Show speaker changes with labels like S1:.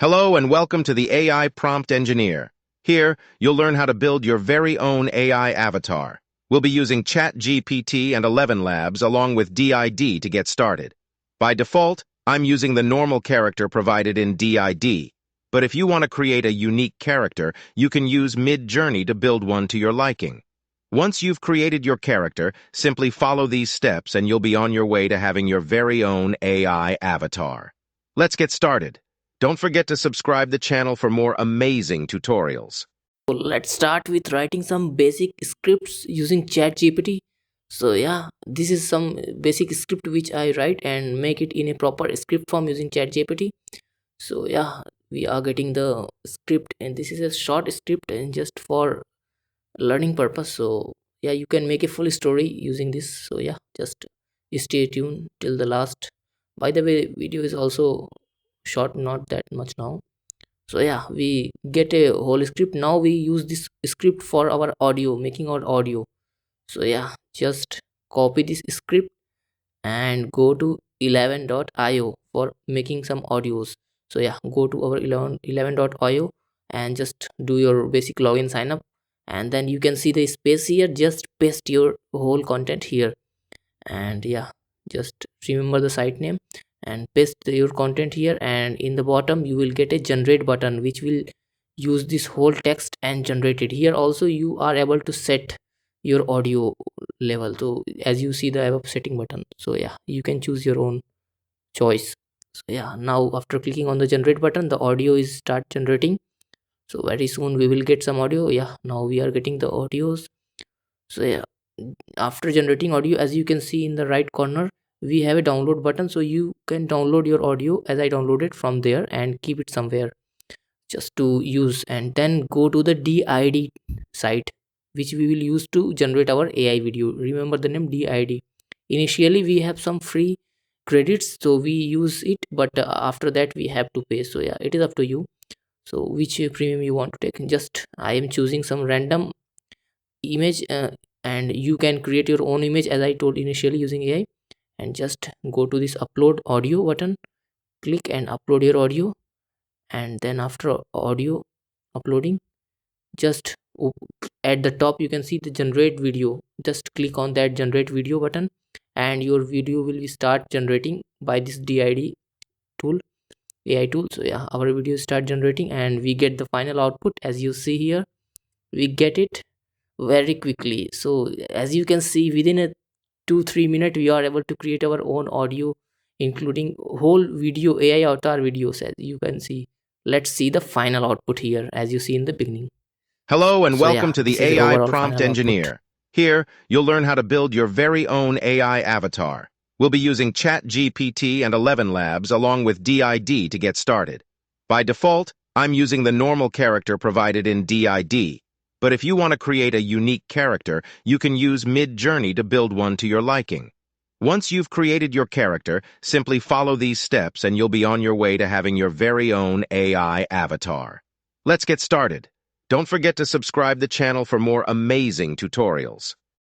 S1: Hello and welcome to the AI Prompt Engineer. Here, you'll learn how to build your very own AI avatar. We'll be using ChatGPT and ElevenLabs along with DID to get started. By default, I'm using the normal character provided in DID. But if you want to create a unique character, you can use MidJourney to build one to your liking. Once you've created your character, simply follow these steps and you'll be on your way to having your very own AI avatar. Let's get started. Don't forget to subscribe the channel for more amazing tutorials.
S2: So let's start with writing some basic scripts using ChatGPT. So yeah, this is some basic script which I write and make it in a proper script form using ChatGPT. So yeah, we are getting the script and this is a short script and just for learning purpose. So yeah, you can make a full story using this. So yeah, just stay tuned till the last. By the way, video is also short, not that much now. So yeah, we get a whole script. Now we use this script for our audio, making our audio. So yeah, just copy this script and go to 11.io for making some audios. So yeah, go to our 11.io and just do your basic login sign up, and then you can see the space here. Just paste your whole content here, and yeah, just remember the site name and paste your content here, and in the bottom you will get a generate button which will use this whole text and generate it. Here also you are able to set your audio level, so as you see the above setting button. So yeah, you can choose your own choice. So yeah, now after clicking on the generate button, the audio is start generating. So very soon we will get some audio. Yeah, now we are getting the audios. So yeah, after generating audio, as you can see in the right corner, we have a download button, so you can download your audio as I downloaded from there and keep it somewhere just to use, and then go to the DID site which we will use to generate our AI video. Remember the name DID. Initially we have some free credits, so we use it, but after that we have to pay. So yeah, it is up to you. So which premium you want to take. Just I am choosing some random image, and you can create your own image as I told initially using AI. And just go to this upload audio button, click and upload your audio, and then after audio uploading, just at the top you can see the generate video. Just click on that generate video button and your video will start generating by this DID tool, AI tool. So yeah, our video start generating and we get the final output. As you see here, we get it very quickly. So as you can see, within a 2-3 minutes we are able to create our own audio, including whole video AI avatar videos. As you can see, let's see the final output here as you see in the beginning.
S1: Hello and
S2: So
S1: welcome
S2: yeah,
S1: to the
S2: this is the
S1: AI
S2: overall
S1: Prompt
S2: final output.
S1: Engineer. Here, you'll learn how to build your very own AI avatar. We'll be using ChatGPT and ElevenLabs along with DID to get started. By default, I'm using the normal character provided in DID. But if you want to create a unique character, you can use MidJourney to build one to your liking. Once you've created your character, simply follow these steps and you'll be on your way to having your very own AI avatar. Let's get started. Don't forget to subscribe the channel for more amazing tutorials.